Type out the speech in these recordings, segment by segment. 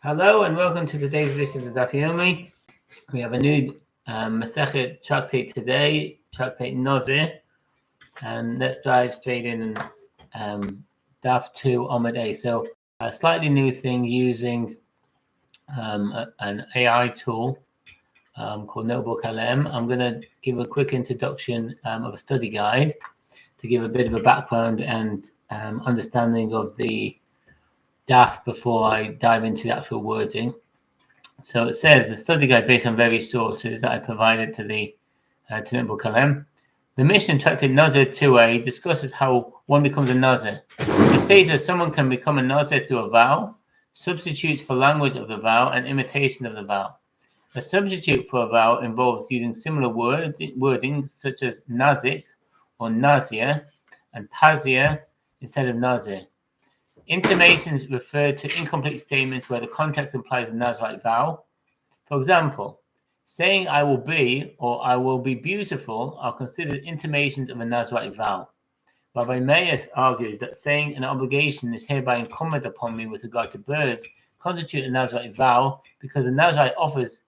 Hello and welcome to today's edition of Daf Yomi. We have a new Masechet tractate today, tractate Nazir, and let's dive straight in and Daf 2 Amud A. So a slightly new thing using an AI tool called Notebook LM. I'm going to give a quick introduction of a study guide to give a bit of a background and understanding of the Daf before I dive into the actual wording. So it says the study guide based on various sources that I provided to the Notebook LM. The Mishnah tractate Nazir 2a discusses how one becomes a Nazir. It states that someone can become a Nazir through a vow, substitutes for language of the vow, and imitation of the vow. A substitute for a vow involves using similar wording such as Nazik or Nazir and Pazir instead of Nazir. Intimations refer to incomplete statements where the context implies a Nazirite vow. For example, saying I will be or I will be beautiful are considered intimations of a Nazirite vow. Rabbi Meir argues that saying an obligation is hereby incumbent upon me with regard to birds constitute a Nazirite vow because the Nazirite offers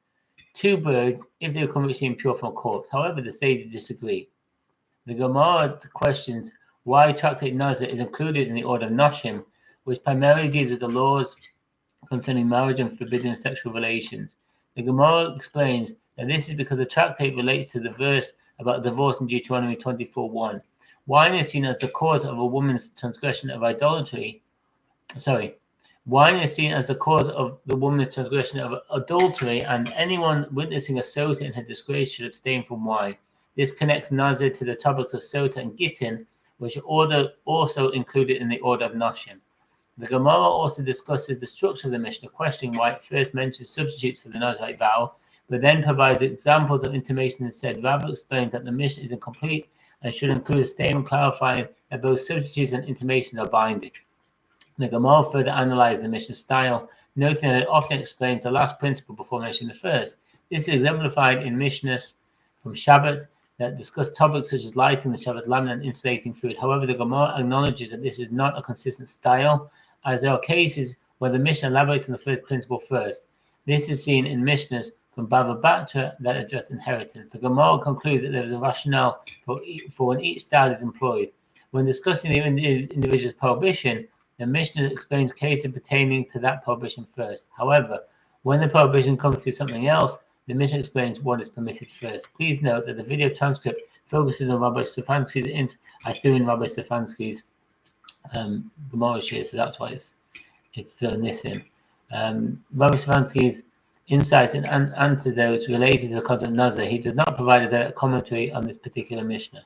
2 birds if they become ritually impure from a corpse. However, the sages disagree. The Gemara questions why tractate Nazir is included in the order of Noshim, which primarily deals with the laws concerning marriage and forbidden sexual relations. The Gemara explains that this is because the tractate relates to the verse about divorce in Deuteronomy 24:1. Wine is seen as the cause of a woman's transgression of adultery. Wine is seen as the cause of the woman's transgression of adultery, and anyone witnessing a sota in her disgrace should abstain from wine. This connects Nazir to the topics of sota and gittin, which are also included in the order of Noshim. The Gemara also discusses the structure of the Mishnah, questioning why it first mentions substitutes for the Nazirite vow, but then provides examples of intimation instead. Rabbi explains that the Mishnah is incomplete and should include a statement clarifying that both substitutes and intimations are binding. The Gemara further analyzes the Mishnah's style, noting that it often explains the last principle before mentioning the first. This is exemplified in Mishnahs from Shabbat that discuss topics such as lighting the Shabbat lamp and insulating food. However, the Gemara acknowledges that this is not a consistent style, as there are cases where the Mishnah elaborates on the first principle first. This is seen in Mishnahs from Bava Batra that address inheritance. The Gemara concludes that there is a rationale for when each style is employed. When discussing the individual's prohibition, the Mishnah explains cases pertaining to that prohibition first. However, when the prohibition comes through something else, the Mishnah explains what is permitted first. Please note that the video transcript focuses on Rabbi Stefanski's I threw in Rabbi Stefanski's Gemara here, so that's why it's thrown this in. Rabbi Stefanski's insights and antidotes related to the content of Nazir. He does not provide a direct commentary on this particular Mishnah.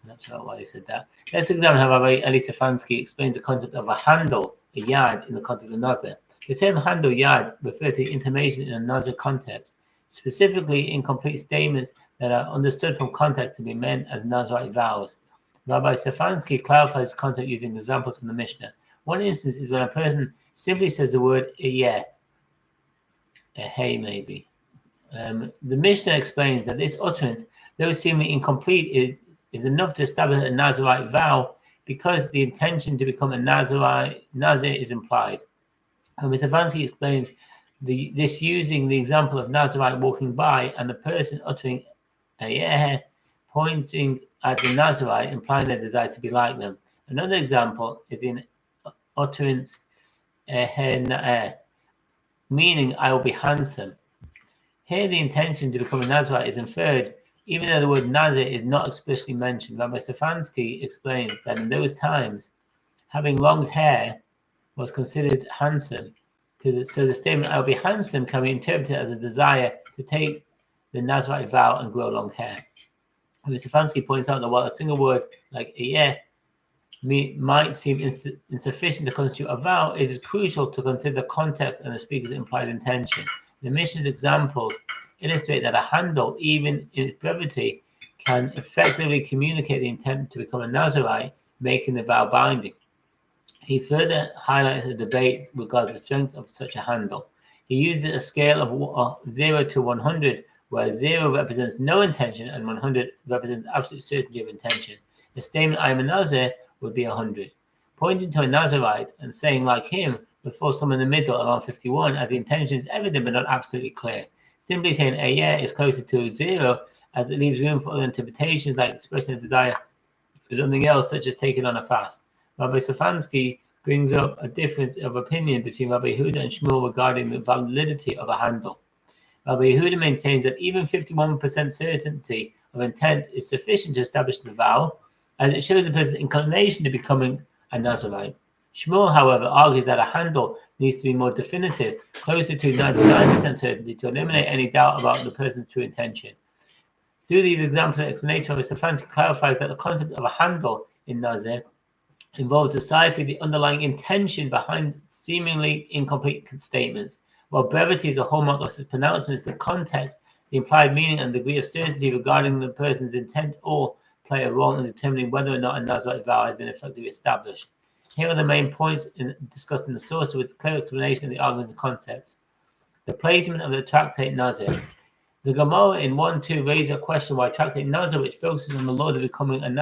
That's not why he said that. Let's examine how Rabbi Eli Stefansky explains the concept of a handle, a yad, in the context of Nazir. The term handle yad refers to intimation in a Nazir context, specifically incomplete statements that are understood from context to be meant as Nazirite vows. Rabbi Stefansky clarifies this concept using examples from the Mishnah. One instance is when a person simply says the word yeah, a hey maybe. The Mishnah explains that this utterance, though seemingly incomplete, is enough to establish a Nazirite vow because the intention to become a Nazir is implied. Rabbi Stefansky explains this using the example of Nazirite walking by and the person uttering a yeah, pointing at the Nazirite, implying their desire to be like them. Another example is in utterance meaning I will be handsome. Here the intention to become a Nazirite is inferred, even though the word Nazir is not explicitly mentioned. Rabbi Stefansky explains that in those times, having long hair was considered handsome. So the statement I will be handsome can be interpreted as a desire to take the Nazirite vow and grow long hair. Rabbi Stefansky points out that while a single word like yeah might seem insufficient to constitute a vow, it is crucial to consider the context and the speaker's implied intention. The Mishnah's examples illustrate that a handle, even in its brevity, can effectively communicate the intent to become a Nazirite, making the vow binding. He further highlights a debate regarding the strength of such a handle. He uses a scale of 0 to 100, where 0 represents no intention and 100 represents absolute certainty of intention. The statement I am a Nazir would be 100. Pointing to a Nazirite and saying like him but fall somewhere in the middle around 51, as the intention is evident but not absolutely clear. Simply saying a yeah is closer to 0, as it leaves room for other interpretations like expressing a desire for something else, such as taking on a fast. Rabbi Stefanski brings up a difference of opinion between Rabbi Yehuda and Shmuel regarding the validity of a handle. Rabbi Yehuda maintains that even 51% certainty of intent is sufficient to establish the vow, as it shows a person's inclination to becoming a Nazirite. Shmuel, however, argues that a handle needs to be more definitive, closer to 99% certainty, to eliminate any doubt about the person's true intention. Through these examples and explanations, Rabbi Stefanski clarifies that the concept of a handle in Nazir involves deciphering the underlying intention behind seemingly incomplete statements. While brevity is a hallmark of such pronouncements, the context, the implied meaning, and the degree of certainty regarding the person's intent all play a role in determining whether or not a Nazirite vow has been effectively established. Here are the main points discussed in the source with clear explanation of the arguments and concepts. The placement of the tractate Nazir. The Gemara in 1-2 raises a question why tractate Nazir, which focuses on the law of becoming and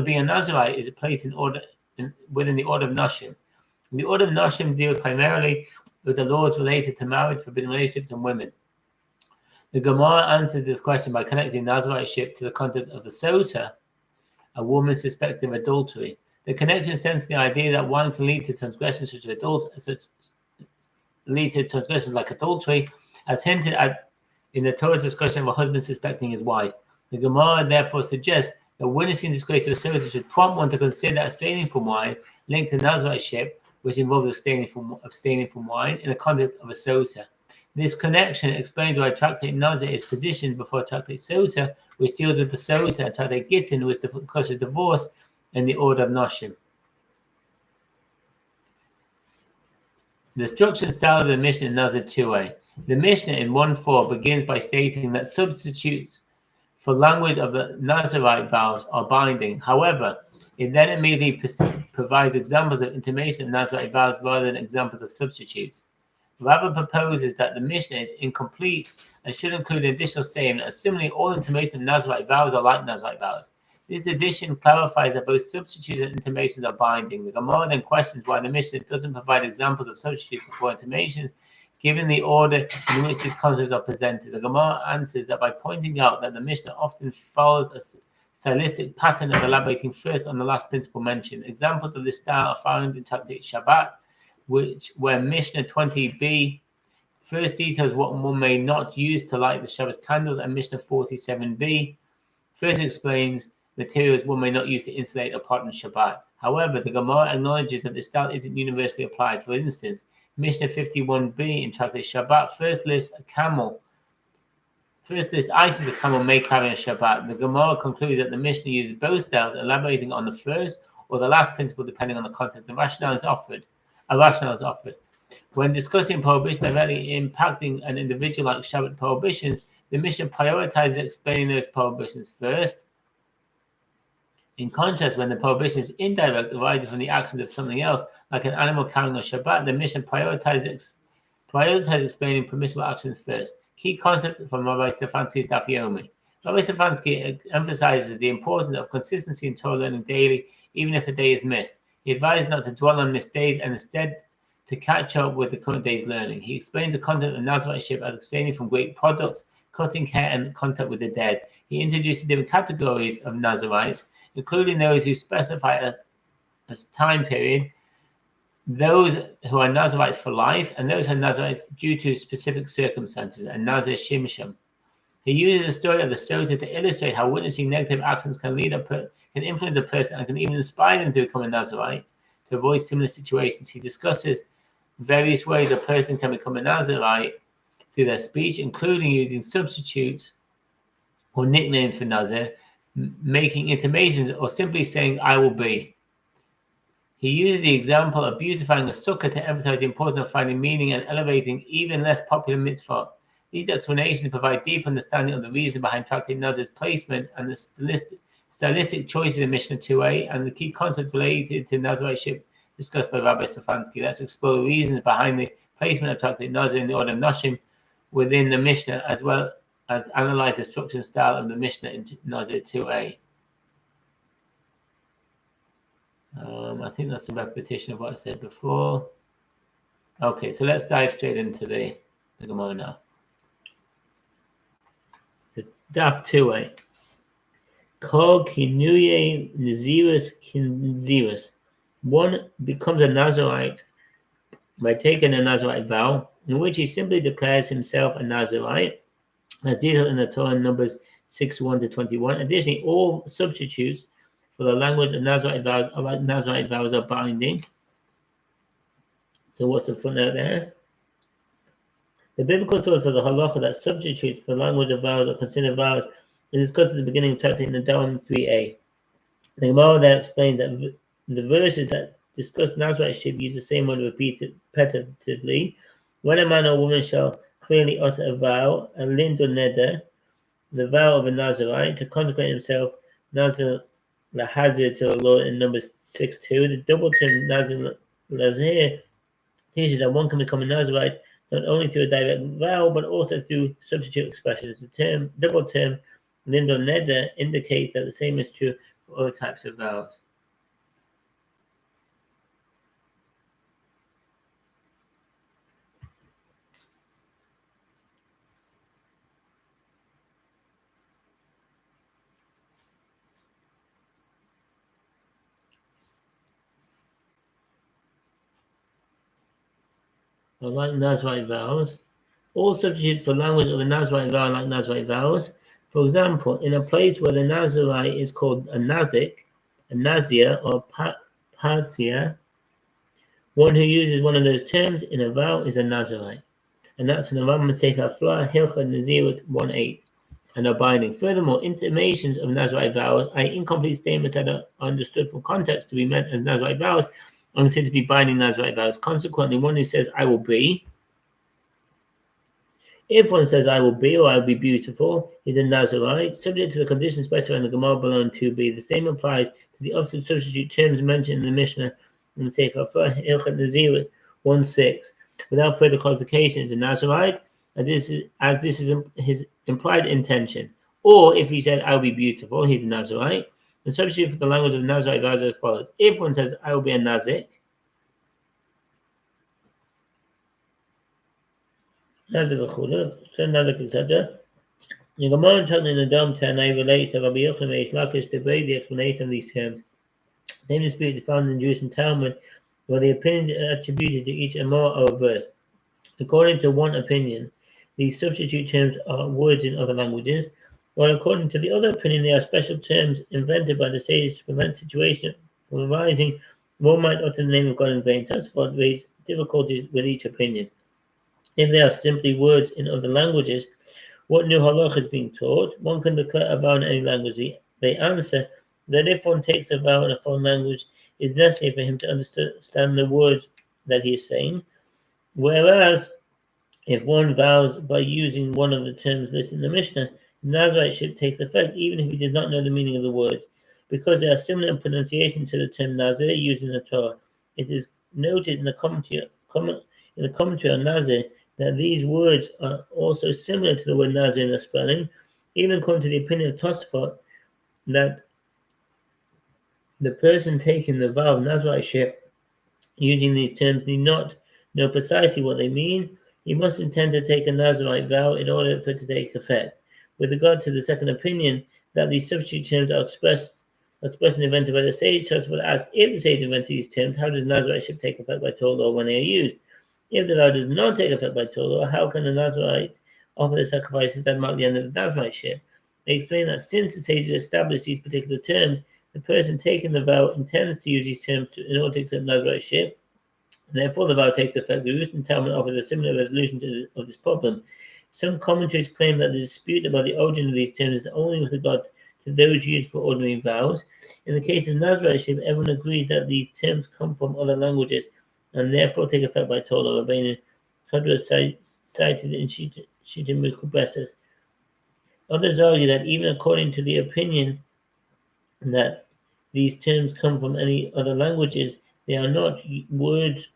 being a Nazirite, is placed within the order of Nashim. The order of Nashim deals primarily with the laws related to marriage, forbidden relationships, and women. The Gemara answers this question by connecting Naziriteship to the concept of the Sota, a woman suspected of adultery. The connection stems to the idea that one can lead to transgressions like adultery, as hinted at in the Torah's discussion of a husband suspecting his wife. The Gemara therefore suggests that witnessing disgrace to the Sota should prompt one to consider abstaining from wine linked to Naziriteship, which involves abstaining from wine in the context of a Sota. This connection explains why Tractate Nazir is positioned before Tractate Sota, which deals with the Sota, and Tractate Gittin, which discusses divorce in the order of Nashim. The structure and style of the Mishnah in Nazir 2a. The Mishnah in 1-4 begins by stating that substitutes for language of the Nazirite vows are binding. However, it then immediately provides examples of intimation of Nazirite vows rather than examples of substitutes. Rabbi proposes that the Mishnah is incomplete and should include an additional statement, and similarly, all intimation of Nazirite vows are like Nazirite vows. This addition clarifies that both substitutes and intimations are binding. The Gemara then questions why the Mishnah doesn't provide examples of substitutes before intimations, given the order in which these concepts are presented. The Gemara answers that by pointing out that the Mishnah often follows a stylistic pattern of elaborating first on the last principle mentioned. Examples of this style are found in Tractate Shabbat, where Mishnah 20b first details what one may not use to light the Shabbos candles, and Mishnah 47b first explains materials one may not use to insulate a pot on Shabbat. However, the Gemara acknowledges that this style isn't universally applied. For instance, Mishnah 51b in Tractate Shabbat first lists items a camel may carry on Shabbat. The Gemara concludes that the Mishnah uses both styles, elaborating on the first or the last principle depending on the context. A rationale is offered. When discussing prohibition directly impacting an individual like Shabbat prohibitions, the Mishnah prioritizes explaining those prohibitions first. In contrast, when the prohibition is indirect, arising from the actions of something else, like an animal carrying on Shabbat, the Mishnah prioritizes explaining permissible actions first. Key concept from Rabbi Stefanski's Daf Yomi. Rabbi Stefanski emphasizes the importance of consistency in Torah learning daily, even if a day is missed. He advised not to dwell on missed days and instead to catch up with the current day's learning. He explains the content of Naziriteship as abstaining from great products, cutting hair, and contact with the dead. He introduces different categories of Nazirites, including those who specify a time period, those who are Nazirites for life, and those who are Nazirites due to specific circumstances, and Nazir Shimshon. He uses the story of the Sota to illustrate how witnessing negative actions can influence a person and can even inspire them to become a Nazirite. To avoid similar situations, he discusses various ways a person can become a Nazirite through their speech, including using substitutes or nicknames for Nazir, making intimations, or simply saying, "I will be." He uses the example of beautifying a sukkah to emphasize the importance of finding meaning and elevating even less popular mitzvot. These explanations provide deep understanding of the reason behind Tractate Nazir's placement and the stylistic choices in Mishnah 2a and the key concepts related to Naziriteship discussed by Rabbi Stefanski. Let's explore the reasons behind the placement of Tractate Nazir in the order of Nashim within the Mishnah, as well as analyze the structure and style of the Mishnah in Nazir 2a. I think that's a repetition of what I said before. Okay, so let's dive straight into the Gemara now. The Daf 2a. Kol kinuye nazirus kinzirus. One becomes a Nazirite by taking a Nazirite vow, in which he simply declares himself a Nazirite, as detailed in the Torah in Numbers 6:1-21. Additionally, all substitutes for the language of Nazirite vows are like Nazirite vows are binding. So what's the footnote there? The biblical source for the halacha that substitutes for language of vows are considered vows is discussed at the beginning of chapter in the Dam 3a. The Gemara there explained that the verses that discuss Naziriteship use the same word repetitively. When a man or woman shall clearly utter a vow, a lind or neder, the vow of a Nazirite, to consecrate himself, Nazir lahazir to the Lord in Numbers 6:2. The double term Nazir lazir teaches that one can become a Nazirite not only through a direct vow, but also through substitute expressions. The double term lind or neder indicates that the same is true for other types of vows. Like Nazirite vows, all substitute for language of the Nazirite vow like Nazirite vows. For example, in a place where the Nazirite is called a Nazik, a Nazir, or Parsia, one who uses one of those terms in a vow is a Nazirite. And that's from the Rambam Sefer Afla, Hilchah Nazirut 1:8, and are binding. Furthermore, intimations of Nazirite vows, i.e. incomplete statements that are understood from context to be meant as Nazirite vows, are considered to be binding Nazirite vows. Consequently, one who says, I will be, if one says, I will be or I will be beautiful, is a Nazirite, subject to the conditions specified in the Gemara below in 2b. The same applies to the opposite substitute terms mentioned in the Mishnah in the Sefer Hilchot Nazirut 1:6. Without further qualification, is a Nazirite, as this is his implied intention. Or if he said, I will be beautiful, he's a Nazirite. The substitute for the language of Nazirite vows as follows. If one says, I will be a Nazik, etc. The Gemara in the Dam Tanai relates to Rabbi Yochanan Eish Lakish debate the explanation of these terms. The same dispute is found in the Jewish Talmud, where the opinions attributed to each Amor are reversed. According to one opinion, these substitute terms are words in other languages, while according to the other opinion, they are special terms invented by the sages to prevent situations from arising. One might utter the name of God in vain. Therefore, raise difficulties with each opinion. If they are simply words in other languages, what new halacha is being taught? One can declare a vow in any language. They answer that if one takes a vow in a foreign language, it is necessary for him to understand the words that he is saying. Whereas, if one vows by using one of the terms listed in the Mishnah, Naziriteship takes effect even if he does not know the meaning of the words, because they are similar in pronunciation to the term Nazir used in the Torah. It is noted in the commentary on Nazir that these words are also similar to the word Nazir in the spelling, even according to the opinion of Tosfot, that the person taking the vow of Naziriteship using these terms need not know precisely what they mean. He must intend to take a Nazirite vow in order for it to take effect. With regard to the second opinion, that these substitute terms are expressed and invented by the sage, Tosfot asks, if the sage invented these terms, how does Naziriteship take effect by Torah law when they are used? If the vow does not take effect by Torah, how can the Nazirite offer the sacrifices that mark the end of the Naziriteship? They explain that since the sages established these particular terms, the person taking the vow intends to use these terms in order to accept Naziriteship. Therefore, the vow takes effect. The Jewish Talmud offers a similar resolution of this problem. Some commentaries claim that the dispute about the origin of these terms is only with regard to those used for ordinary vows. In the case of Naziriteship, everyone agrees that these terms come from other languages and therefore take effect by Torah. Rabbeinu Chadra cited in Shita Mikubeses. Others argue that even according to the opinion that these terms come from any other languages, they are not words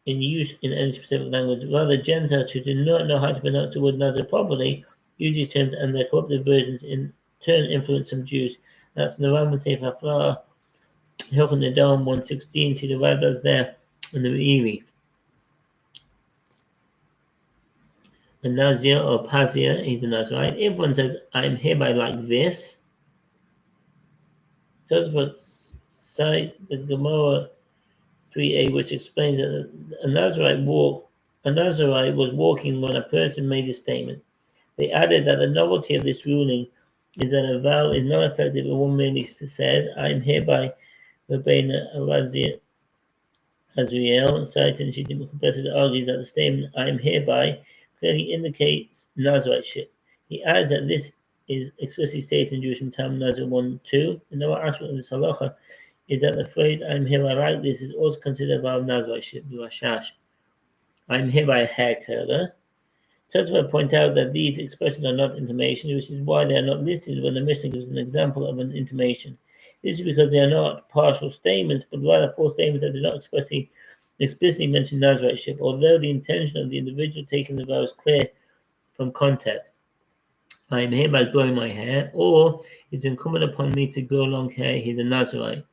in use in any specific language. Rather, Gentiles who do not know how to pronounce the word Nazir properly use these terms, and their corrupted versions in turn influence some Jews. That's the Rambam Sefer Afla, Hilchot Nadam 1:16. See the rabbis there in the Meiri. a Nazir or Pazir, he's a Nazirite. If one says, I'm hereby like this, Tosfot cite the Gemara 3a, which explains that a Nazirite was walking when a person made this statement. They added that the novelty of this ruling is that a vow is not effective if one merely says, I am hereby obeying Azriel, citing Shittim Professor argues that the statement, I am hereby, clearly indicates Naziriteship. He adds that this is explicitly stated in Jewish Talmud Nazir 1:2. Another aspect of this halacha is that the phrase, I am hereby like this, is also considered a vow of Naziriteship, the Rashash. I am hereby a hair curler. Tosfot point out that these expressions are not intimations, which is why they are not listed when the Mishnah gives an example of an intimation. This is because they are not partial statements, but rather full statements that do not explicitly mention Naziriteship, although the intention of the individual taking the vow is clear from context. I am hereby growing my hair, or it's incumbent upon me to grow long hair, he's a Nazirite.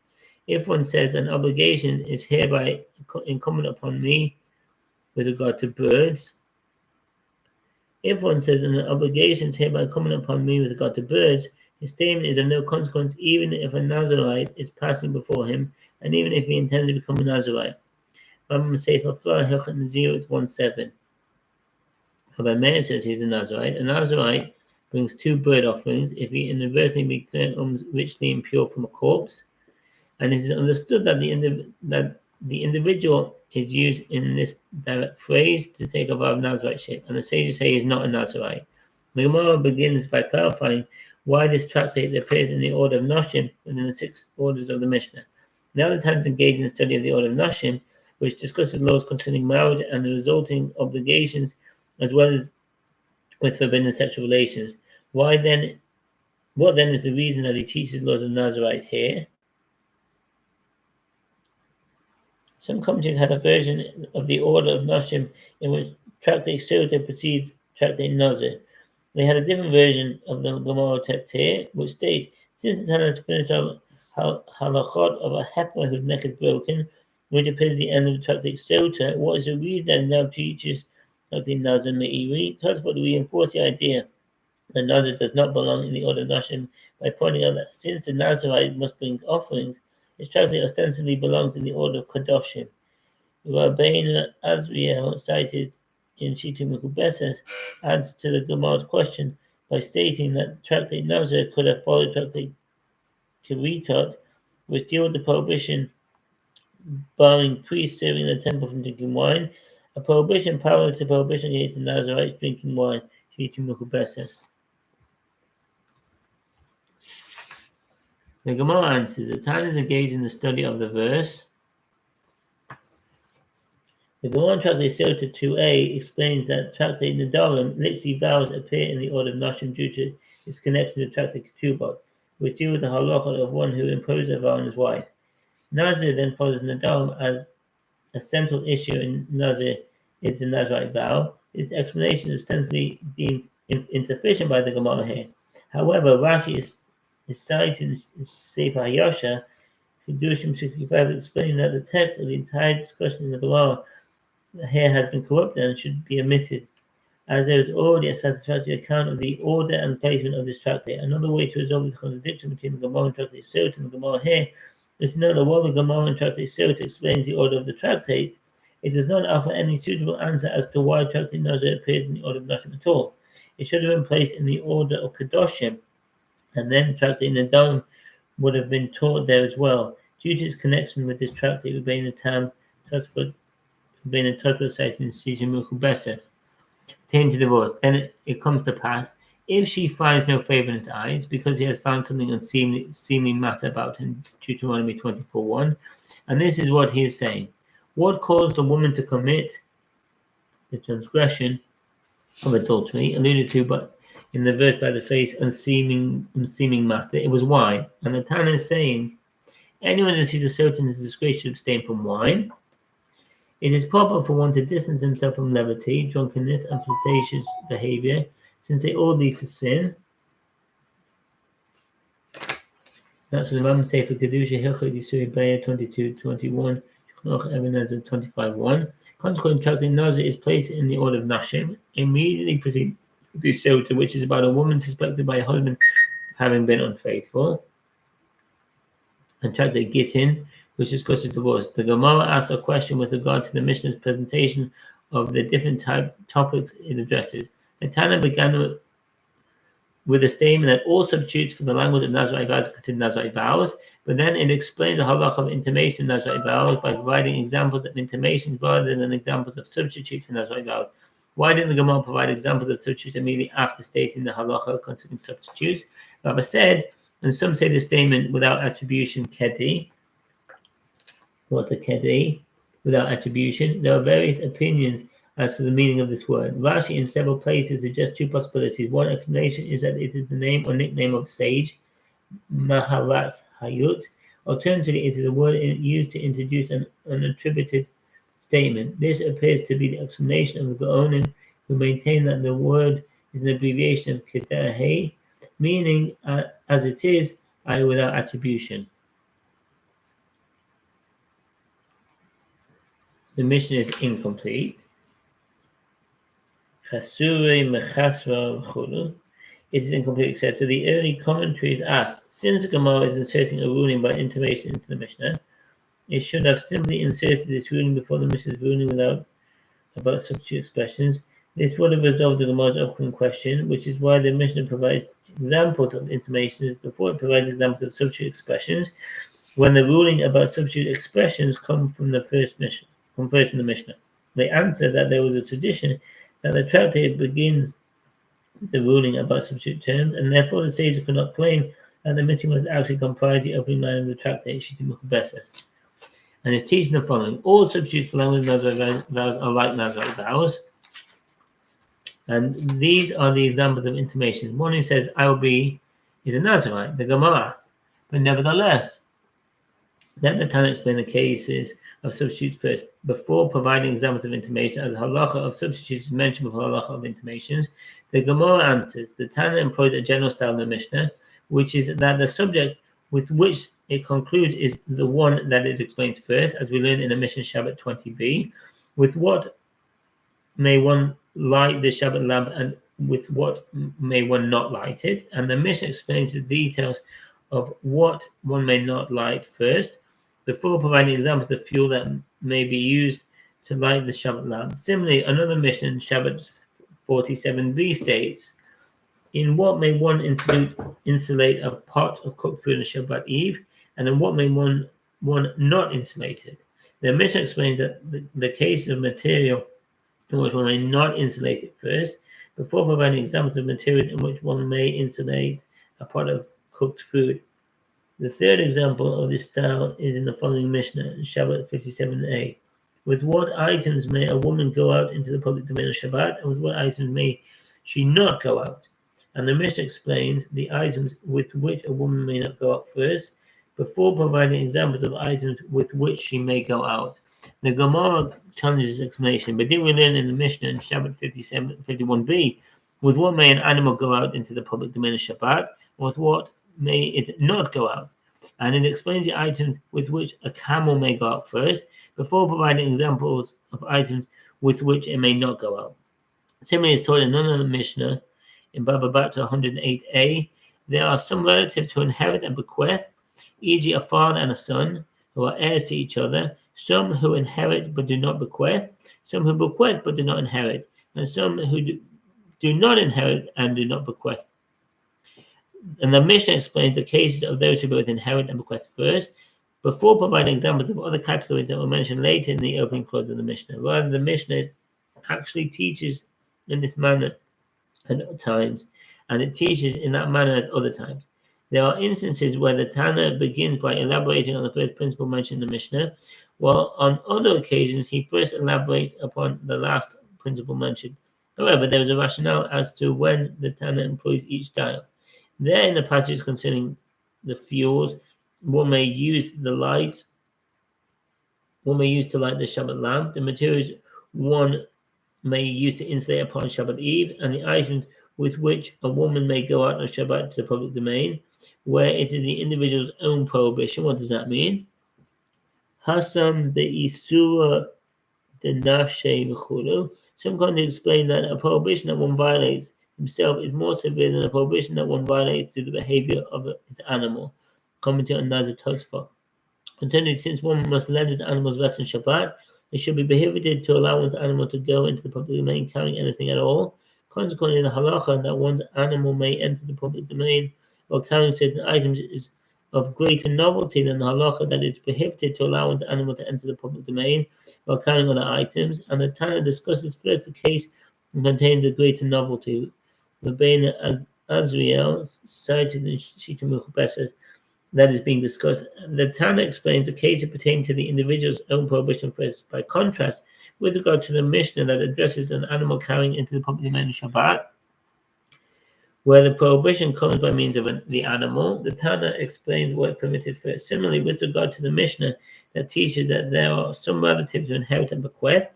If one says an obligation is hereby incumbent upon me with regard to birds, if one says an obligation is hereby incumbent upon me with regard to birds, his statement is of no consequence even if a Nazirite is passing before him, and even if he intends to become a Nazirite. Rambam Sefer Flora Hilchot Nazirut 1:7. Rabbi Meir says he's a Nazirite. A Nazirite brings 2 bird offerings if he inadvertently becomes richly impure from a corpse, and it is understood that the individual is used in this direct phrase to take a vow of Naziriteship, and the sages say he is not a Nazirite. The Gemara begins by clarifying why this tractate appears in the order of Noshim within the 6 orders of the Mishnah. Now the Tans engage in the study of the order of Noshim, which discusses laws concerning marriage and the resulting obligations, as well as with forbidden sexual relations. What then is the reason that he teaches laws of Nazirite here? Some commentators had a version of the order of Noshim in which Tractate Sota precedes Tractate Nazir. They had a different version of the Gemara text here, which states, since the Tana has finished halachot of a heifer whose neck is broken, which appears at the end of the Tractate Sota, what is the reason that he now teaches Tractate Nazir Me'iri? Tosfot reinforce the idea that Nazir does not belong in the order of Noshim by pointing out that since the Nazirite must bring offerings, his tractate ostensibly belongs in the order of Kadoshim. Rabbeinu Azriel, cited in Shittim Mekubeses, adds to the Gemara's question by stating that Tractate Nazir could have followed Tractate Kiritot, which deal with the prohibition barring priests serving in the temple from drinking wine, a prohibition parallel to the prohibition against the Nazirites drinking wine. Shittim Mekubeses. The Gemara answers, the Tana is engaged in the study of the verse. The Gemara Tractate Sota 2a explains that Tractate Nedarim, literally vows, appear in the order of Noshim due to its connection to Tractate Ketubot, which deal with the halacha of one who imposes a vow on his wife. Nazir then follows Nedarim as a central issue in Nazir is the Nazirite vow. Its explanation is ostensibly deemed insufficient by the Gemara here. However, Rashi is cited in Sefer Hayosha, Kedushim 65, explaining that the text of the entire discussion in the Gemara here has been corrupted and should be omitted, as there is already a satisfactory account of the order and placement of this tractate. Another way to resolve the contradiction between the Gemara and Tractate Sota and the Gemara here is to know that while the Gemara and Tractate Sota explains the order of the tractate, it does not offer any suitable answer as to why Tractate Nazir appears in the order of Noshim at all. It should have been placed in the order of Kadoshim, and then Tractate Nedarim would have been taught there as well. Due to its connection with this tractate, Rabbeinu Tam Tosfot cited in Shittim Mekubeses. Turning to divorce, then it comes to pass, if she finds no favor in his eyes, because he has found something unseemly matter about him, Deuteronomy 24:1, and this is what he is saying. What caused the woman to commit the transgression of adultery, alluded to but in the verse by the phrase unseeming matter? It was wine. And the Tana is saying, anyone who sees a certain disgrace should abstain from wine. It is proper for one to distance himself from levity, drunkenness, and flirtatious behavior, since they all lead to sin. That's the Rambam Sefer Kedusha Hilchot Yisuri Be'er 22:21, Shulchan Aruch Even HaEzer 25:1. Consequently, Tractate Nazir is placed in the order of Nashim, immediately preceding the Sota, which is about a woman suspected by a husband having been unfaithful, and Tractate Gittin, which discusses divorce. The Gemara asks a question with regard to the Mishnah's presentation of the different topics it addresses. The Tana began with a statement that all substitutes for the language of Nazarite vows are considered Nazarite vows, but then it explains the halacha of intimation of Nazarite vows by providing examples of intimations rather than examples of substitutes for Nazarite vows. Why didn't the Gemara provide examples of substitutes immediately after stating the halacha concerning substitutes? Rabbi said, and some say the statement without attribution, kedi. What's a kedi? Without attribution. There are various opinions as to the meaning of this word. Rashi in several places suggests two possibilities. One explanation is that it is the name or nickname of sage, Maharas Hayut. Alternatively, it is a word used to introduce an unattributed statement. This appears to be the explanation of the Gaonim, who maintain that the word is an abbreviation of Kedahe, meaning as it is, I without attribution. The mission is incomplete. It is incomplete except to the early commentaries asked, since the Gemara is inserting a ruling by intimation into the Mishnah, it should have simply inserted this ruling before the Mishnah's ruling about substitute expressions. This would have resolved the Gemara's upcoming question, which is why the Mishnah provides examples of intimations before it provides examples of substitute expressions, when the ruling about substitute expressions come from the first in the Mishnah. They answer that there was a tradition that the tractate begins the ruling about substitute terms, and therefore the sages could not claim that the Mishnah was actually comprised the opening line of the tractate, Shittimukhabeses. And it's teaching the following: all substitutes for language Nazarite vows are like Nazarite vows. And these are the examples of intimations. One who says, I will be, is a Nazarite, the Gemara. But nevertheless, let the Tana explain the cases of substitutes first, before providing examples of intimation, as the halacha of substitutes is mentioned before halacha of intimations. The Gemara answers, the Tana employs a general style in the Mishnah, which is that the subject with which it concludes is the one that it explains first, as we learn in the Mishnah Shabbat 20b. With what may one light the Shabbat lamp, and with what may one not light it? And the Mishnah explains the details of what one may not light first, before providing examples of fuel that may be used to light the Shabbat lamp. Similarly, another Mishnah in Shabbat 47b states, in what may one insulate a pot of cooked food on Shabbat Eve, and in what may one not insulate it? The Mishnah explains that the case of material in which one may not insulate it first, before providing examples of materials in which one may insulate a pot of cooked food. The third example of this style is in the following Mishnah, Shabbat 57a. With what items may a woman go out into the public domain on Shabbat, and with what items may she not go out? And the Mishnah explains the items with which a woman may not go out first, before providing examples of items with which she may go out. The Gemara challenges this explanation, but did we learn in the Mishnah in Shabbat 51b, with what may an animal go out into the public domain of Shabbat, and with what may it not go out? And it explains the items with which a camel may go out first, before providing examples of items with which it may not go out. Similarly, as taught in another Mishnah, in Baba Batra 108a, there are some relatives who inherit and bequeath, e.g. a father and a son, who are heirs to each other, some who inherit but do not bequeath, some who bequeath but do not inherit, and some who do not inherit and do not bequeath. And the Mishnah explains the cases of those who both inherit and bequeath first, before providing examples of other categories that were mentioned later in the opening clause of the Mishnah. Rather, the Mishnah actually teaches in this manner at times, and it teaches in that manner at other times. There are instances where the Tana begins by elaborating on the first principle mentioned in the Mishnah, while on other occasions he first elaborates upon the last principle mentioned. However, there is a rationale as to when the Tana employs each style. There, in the passages concerning the fuels, one may use to light the Shabbat lamp, the materials one may use to insulate upon Shabbat Eve, and the items with which a woman may go out on Shabbat to the public domain, where it is the individual's own prohibition. What does that mean? Hasam the Isura the nafshe v'chulu. Some commentators explain that a prohibition that one violates himself is more severe than a prohibition that one violates through the behavior of his animal. Commenting on Nazir Daf. Continued, since one must let his animals rest on Shabbat, it should be prohibited to allow one's animal to go into the public domain carrying anything at all. Consequently, the halacha that one's animal may enter the public domain or carrying certain items is of greater novelty than the halacha that it's prohibited to allow one's animal to enter the public domain while carrying other items. And the Tana discusses first the case and contains a greater novelty. Rabbeinu Azriel cited in Shita Mechubeses that is being discussed. The Tana explains the case pertaining to the individual's own prohibition first. By contrast, with regard to the Mishnah that addresses an animal carrying into the public domain of Shabbat, where the prohibition comes by means of the animal, the Tana explains what is permitted first. Similarly, with regard to the Mishnah that teaches that there are some relatives who inherit and bequeath,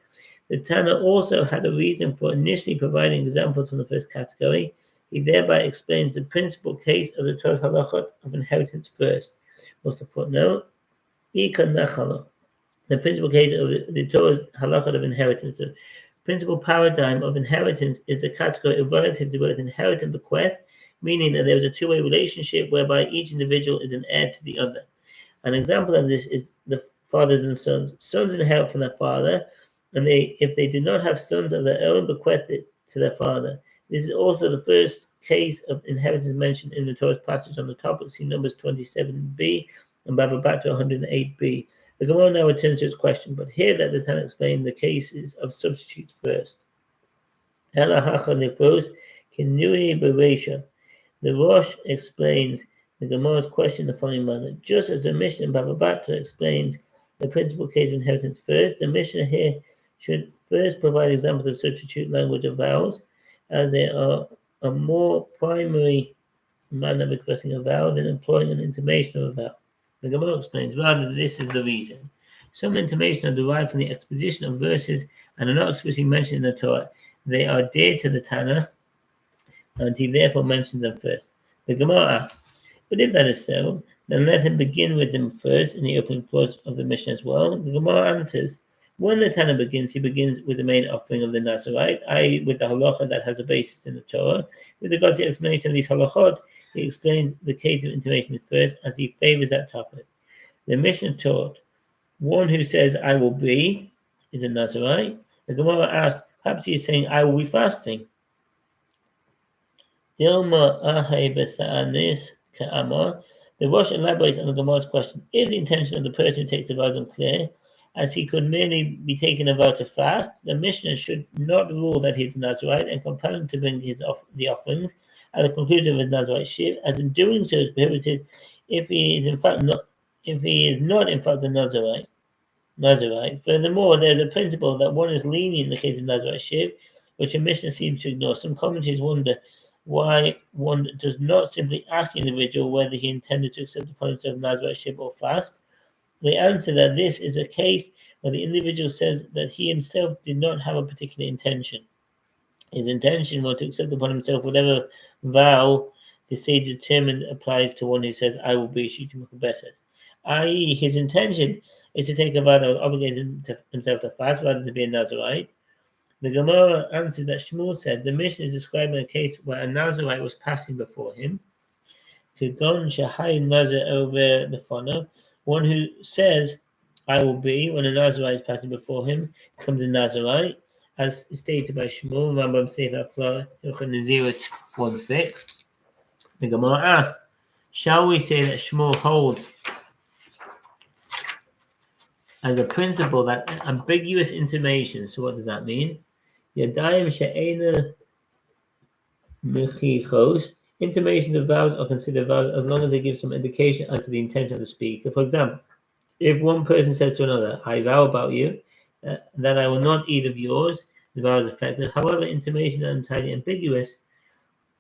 the Tana also had a reason for initially providing examples from the first category. He thereby explains the principal case of the Torah halachot of inheritance first. What's the footnote? Ika nachala. The principal case of the Torah's halachot of inheritance. The principal paradigm of inheritance is the category of relative to both inherit and bequeath, meaning that there is a two-way relationship whereby each individual is an heir to the other. An example of this is the fathers and sons. Sons inherit from their father, and if they do not have sons of their own, bequeath it to their father. This is also the first case of inheritance mentioned in the Torah's passage on the topic. See Numbers 27b and Baba back to 108b. The Gemara now returns to its question, but here that the Tana explained the cases of substitutes first. The Rosh explains the Gemara's question in the following manner. Just as the Mishnah in Baba Batra explains the principal case of inheritance first, the Mishnah here should first provide examples of substitute language of vowels, as they are a more primary manner of expressing a vowel than employing an intimation of a vowel. The Gemara explains, rather, this is the reason. Some intimations are derived from the exposition of verses and are not explicitly mentioned in the Torah. They are dear to the Tana, and he therefore mentions them first. The Gemara asks, but if that is so, then let him begin with them first in the opening clause of the Mishnah as well. The Gemara answers, when the Tana begins, he begins with the main offering of the Nazirite, i.e. with the halacha that has a basis in the Torah. With regard to the explanation of these halachot, he explains the case of intimation first as he favors that topic. The Mishnah taught, one who says, I will be, is a Nazirite. The Gemara asks, perhaps he is saying, I will be fasting. The Rosh elaborates on the Gemara's question, is the intention of the person who takes the vows unclear, as he could merely be taken a vow to fast? The Mishnah should not rule that he is a Nazirite and compel him to bring the offerings at the conclusion of his Nazirite shiv, as in doing so is prohibited if he is not in fact a Nazirite. Furthermore, there is a principle that one is lenient in the case of Nazirite shiv, which the Mishnah seems to ignore. Some commentators wonder why one does not simply ask the individual whether he intended to accept upon himself Nazirite shiv or fast. They answer that this is a case where the individual says that he himself did not have a particular intention. His intention was to accept upon himself whatever vow the sage determined applies to one who says, I will be Shita Mechubeses. I.e., his intention is to take a vow that would obligate himself to fast rather than to be a Nazirite. The Gemara answers that Shmuel said the Mishnah is describing a case where a Nazirite was passing before him. To Gon Shahai Nazir over the Fono, one who says, I will be, when a Nazirite is passing before him, becomes a Nazirite, as stated by Shmuel, Rambam Sefer Flora, Hilchot Nazirut 1:6. The Gemara asks, shall we say that Shmuel holds as a principle that ambiguous intimation, so what does that mean? Yadayim she'ena mechichos, intimations of vows are considered vows as long as they give some indication as to the intention of the speaker. For example, if one person says to another, I vow about you, that I will not eat of yours, the vow is effective. However, intimations that are entirely ambiguous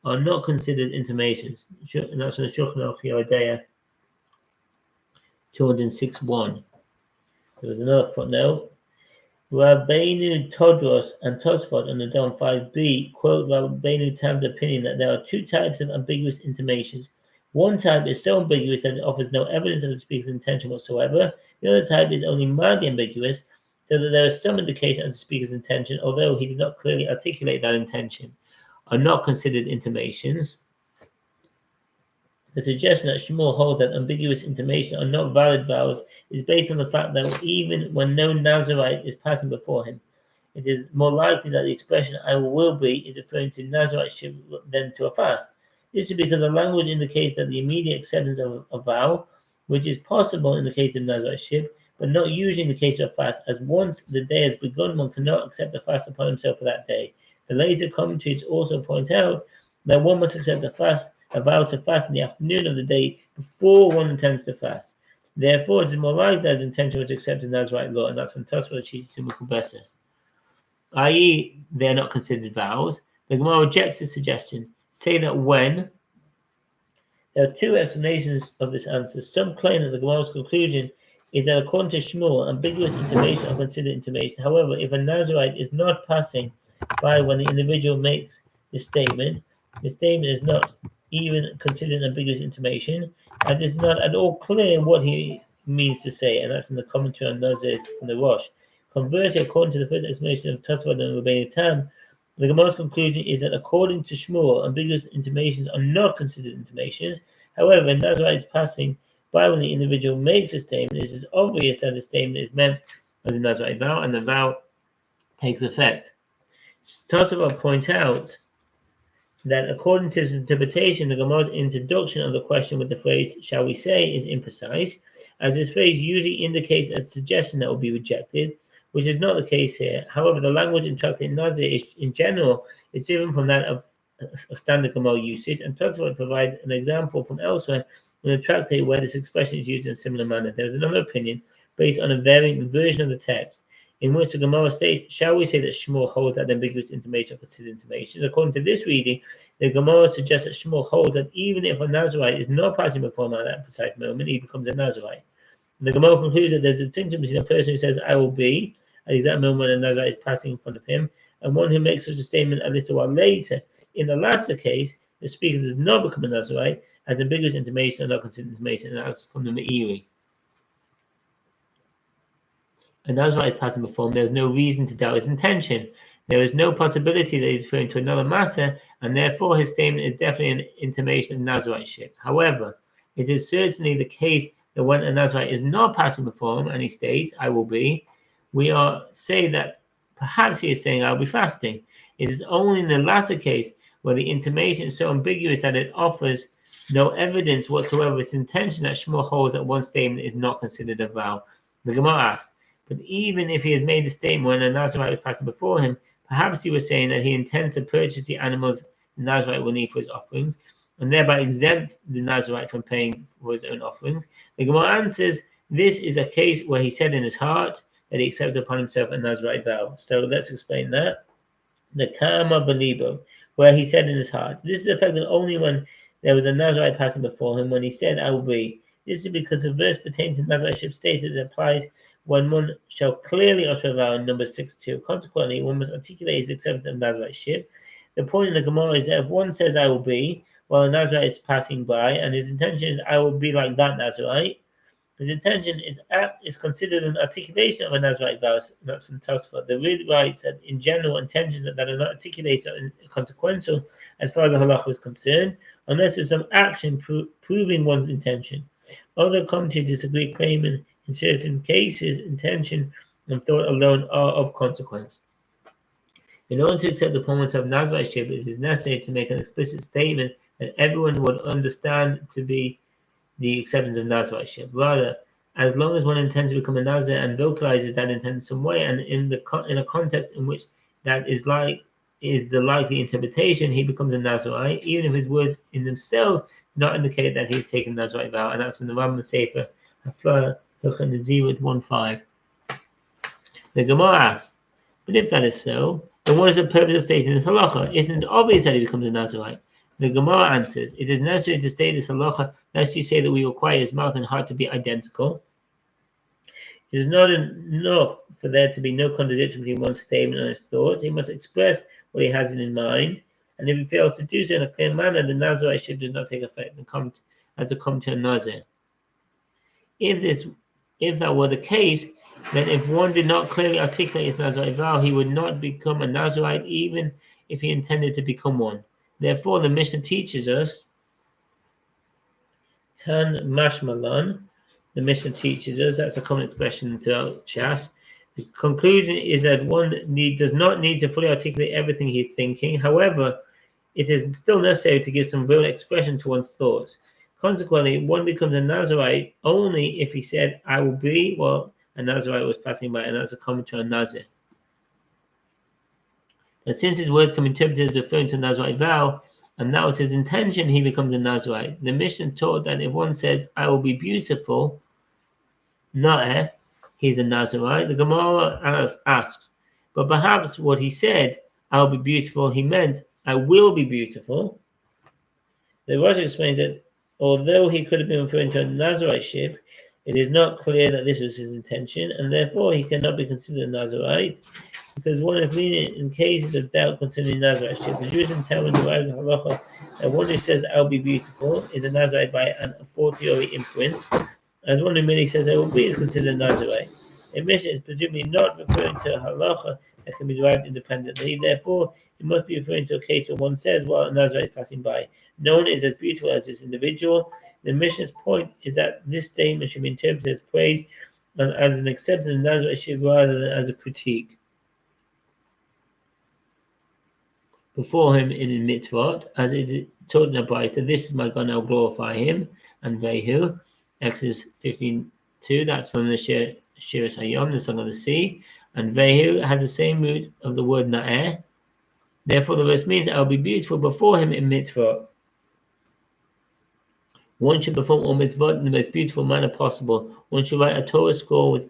are not considered intimations. And that's in the Shulchan Aruch Yeridea 206.1. There was another footnote. Rabbeinu Todros and Tosfot on the Dom 5b quote Rabbeinu Tam's opinion that there are two types of ambiguous intimations. One type is so ambiguous that it offers no evidence of the speaker's intention whatsoever. The other type is only mildly ambiguous, so that there is some indication of the speaker's intention, although he did not clearly articulate that intention, are not considered intimations. The suggestion that Shmuel holds that ambiguous intimation are not valid vows is based on the fact that even when no Nazirite is passing before him, it is more likely that the expression "I will be" is referring to Naziriteship than to a fast. This is because the language indicates that the immediate acceptance of a vow, which is possible in the case of Naziriteship, but not usually in the case of a fast, as once the day has begun, one cannot accept a fast upon himself for that day. The later commentaries also point out that one must accept a vow to fast in the afternoon of the day before one intends to fast. Therefore, it is more likely that his intention was accepted as right law, and that's from Tosfot to Mukubeses. I.e., they're not considered vows. The Gemara rejects this suggestion, saying that when there are two explanations of this answer. Some claim that the Gemara's conclusion is that according to Shmuel, ambiguous intimation are considered intimation. However, if a Nazirite is not passing by when the individual makes the statement is not even considered ambiguous intimation, and it's not at all clear what he means to say, and that's in the commentary on Nazir from the Rosh. Conversely, according to the first explanation of Tosfot and Rabbeinu Tam, the Gemara's conclusion is that according to Shmuel, ambiguous intimations are not considered intimations. However, when Nazirite is passing by when the individual makes a statement, it is obvious that the statement is meant as a Nazirite vow, and the vow takes effect. Tosfot points out that according to his interpretation, the Gemara's introduction of the question with the phrase "shall we say" is imprecise, as this phrase usually indicates a suggestion that will be rejected, which is not the case here. However, the language in Tractate Nazir in general is different from that of standard Gemara usage, and Tosfot provide an example from elsewhere in the Tractate where this expression is used in a similar manner. There is another opinion based on a varying version of the text, in which the Gemara states, "Shall we say that Shmuel holds that ambiguous intimation are considered intimations?" According to this reading, the Gemara suggests that Shmuel holds that even if a Nazirite is not passing before him at that precise moment, he becomes a Nazirite. And the Gemara concludes that there's a distinction between a person who says "I will be" at the exact moment when a Nazirite is passing in front of him, and one who makes such a statement a little while later. In the latter case, the speaker does not become a Nazirite, as ambiguous intimation are not considered intimation, and that's from the Meiri. And Nazirite is passing before him, there is no reason to doubt his intention. There is no possibility that he's referring to another matter, and therefore his statement is definitely an intimation of Naziriteship. However, it is certainly the case that when a Nazirite is not passing before him and he states, "I will be," we are say that perhaps he is saying, "I'll be fasting." It is only in the latter case where the intimation is so ambiguous that it offers no evidence whatsoever of its intention that Shmuel holds that one statement is not considered a vow. The Gemara asks, but even if he has made the statement when a Nazirite was passing before him, perhaps he was saying that he intends to purchase the animals the Nazirite will need for his offerings, and thereby exempt the Nazirite from paying for his own offerings. The Gemara answers, this is a case where he said in his heart that he accepted upon himself a Nazirite vow. So let's explain that. The Kama Belibo, where he said in his heart. This is affected only when there was a Nazirite passing before him, when he said, "I will be." This is because the verse pertaining to Naziriteship states that it applies when one shall clearly utter a vow in Numbers 6:2. Consequently, one must articulate his acceptance of Naziriteship. The point in the Gemara is that if one says "I will be" while a Nazirite is passing by, and his intention is "I will be like that Nazirite," his intention is considered an articulation of a Nazirite vow. That's from Tosfot. The Rid writes that in general, intentions that are not articulated are consequential as far as the halacha is concerned, unless there's some action proving one's intention. Other commentators disagree, claiming in certain cases intention and thought alone are of consequence. In order to accept upon oneself Naziriteship, it is necessary to make an explicit statement that everyone would understand to be the acceptance of Naziriteship. Rather, as long as one intends to become a Nazir and vocalizes that intent in some way, and in a context in which that is the likely interpretation, he becomes a Nazirite, even if his words in themselves do not indicate that he has taken a Nazirite vow. And that's from the Rambam Sefer Hafla Hilchot Nazirut 1.5. The Gemara asks, but if that is so, then what is the purpose of stating this halacha? Isn't it obvious that he becomes a Nazirite? The Gemara answers, it is necessary to state this halacha lest you say that we require his mouth and heart to be identical. It is not enough for there to be no contradiction between one's statement and his thoughts. He must express what he has in his mind, and if he fails to do so in a clear manner, the Naziriteship does not take effect and come to a Nazir. If that were the case, then if one did not clearly articulate his Nazirite vow, he would not become a Nazirite even if he intended to become one. Therefore, the Mishnah teaches us, Kan Mashmalan, the Mishnah teaches us, that's a common expression throughout Shas. The conclusion is that one does not need to fully articulate everything he's thinking. However, it is still necessary to give some real expression to one's thoughts. Consequently, one becomes a Nazirite only if he said, I will be, well, a Nazirite was passing by, and that's a comment to a Nazir. That since his words can be interpreted as referring to a Nazirite vow, and that was his intention, he becomes a Nazirite. The Mishnah taught that if one says, I will be beautiful, Na'eh, he's a Nazirite. The Gemara asks, but perhaps what he said, I will be beautiful, he meant, I will be beautiful. The Rosh explains that although he could have been referring to a Naziriteship, it is not clear that this was his intention, and therefore he cannot be considered a Nazirite, because one is lenient in cases of doubt concerning Naziriteship. The Jews and Talmud derive the halacha that one who says, I'll be beautiful, is a Nazirite by an a fortiori inference, and one who merely says, I will be, is considered a Nazirite. A Mishnah is presumably not referring to a halacha that can be derived independently. Therefore, it must be referring to a case where one says, while a Nazirite is passing by, no one is as beautiful as this individual. The Mishnah's point is that this statement should be interpreted as praise and as an acceptance of Naziriteship rather than as a critique. Before him in the mitzvot, as it is taught in the Brayta, this is my God, I'll glorify him, and Vehu, Exodus 15:2, that's from the Shiras Hayom, the Song of the Sea, and Vehu has the same root of the word Na'eh. Therefore, the verse means, I'll be beautiful before him in mitzvot. One should perform all mitzvot in the most beautiful manner possible. One should write a Torah scroll with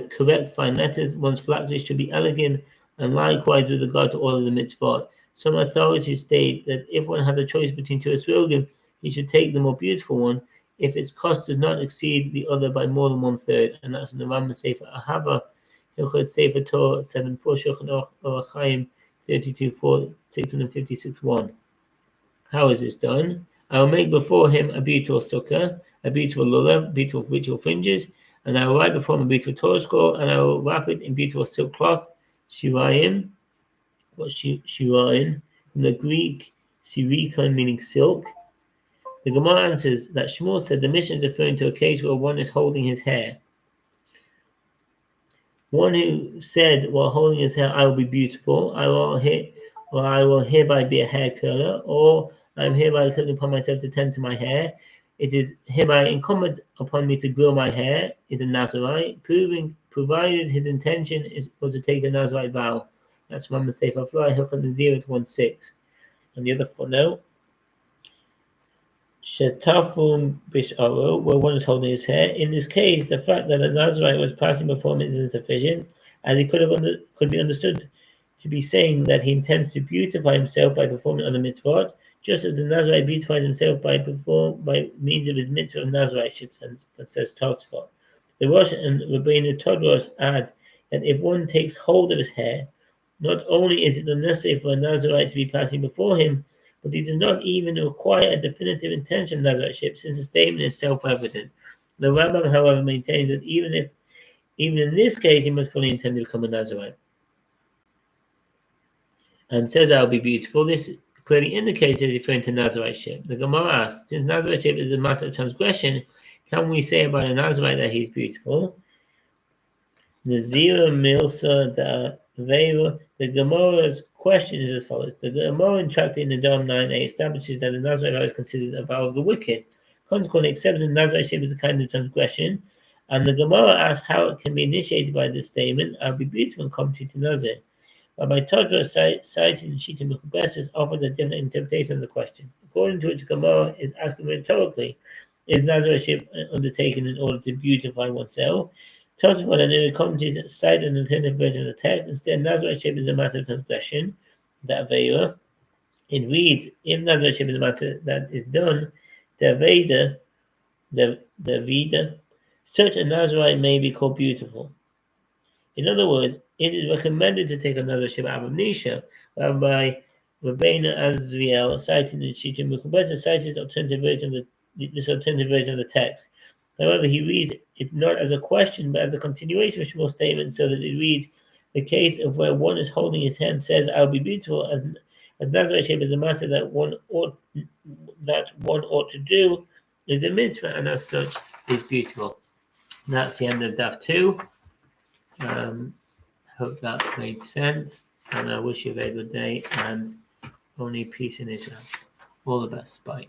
correct fine letters. One's phylactery should be elegant, and likewise with regard to all of the mitzvot. Some authorities state that if one has a choice between two esrogim, he should take the more beautiful one if its cost does not exceed the other by more than 1/3, and that's in the Rambam Sefer Ahava, Hilchot Sefer Torah 7:4, Shulchan Aruch Chaim 32:4, 656:1. How is this done? I will make before him a beautiful sukkah, a beautiful lulav, beautiful ritual fringes, and I will write before him a beautiful Torah scroll, and I will wrap it in beautiful silk cloth, shirayim, shirayim, from the Greek sirikon, meaning silk. The Gemara answers that Shmuel said the Mishnah is referring to a case where one is holding his hair. One who said while holding his hair, I will be beautiful, I will hereby be a hair curler, or I am hereby accepting upon myself to tend to my hair. It is hereby incumbent upon me to grow my hair, is a Nazirite, provided his intention was to take a Nazirite vow. That's from the Sefer Fly, Hilchot Nazir 1:6. And the other footnote, Shetafum Bisharo, where one is holding his hair. In this case, the fact that a Nazirite was passing before him is insufficient, as he could be understood to be saying that he intends to beautify himself by performing other mitzvot, just as the Nazirite beautifies himself by means of his mitzvah of Naziriteship, says Tosfot. The Rosh and Rabbeinu Todros add that if one takes hold of his hair, not only is it unnecessary for a Nazirite to be passing before him, but he does not even require a definitive intention of Naziriteship, since the statement is self-evident. The Rambam, however, maintains that even in this case, he must fully intend to become a Nazirite, and says, I'll be beautiful. This clearly indicates that he's referring to Naziriteship. The Gemara asks, since Naziriteship is a matter of transgression, can we say about a Nazirite that he's beautiful? Nazir Milsa da Veva. The Gemara's question is as follows. The Gemara in Tractate Nadam 9a establishes that the Nazirite vow is considered a vow of the wicked. Consequently, accepting Naziriteship is a kind of transgression, and the Gemara asks how it can be initiated by this statement, I'll be beautiful and competent to Nazir. Rabbi Todros cited in Shita Mechubeses offers a different interpretation of the question. According to which Gemara is asking rhetorically, is Naziriteship undertaken in order to beautify oneself? Tosfot and other commentaries cite an alternative version of the text. Instead, Naziriteship is a matter of transgression, that Avera. It reads, if Naziriteship is a matter that is done, the Vida, such a Nazirite may be called beautiful. In other words, it is recommended to take a Naziriteship out of Nisha. Rabbi Rabbeinu Azriel, citing in Shita Mechubeses, cites this alternative version of the text. However, he reads it not as a question, but as a continuation of Shmuel's statement, so that it reads, the case of where one is holding his hand says, I'll be beautiful, as Nazir shape is a matter that one ought to do, is a mitzvah, and as such is beautiful. And that's the end of Daf 2. Hope that made sense, and I wish you a very good day, and only peace in Israel. All the best. Bye.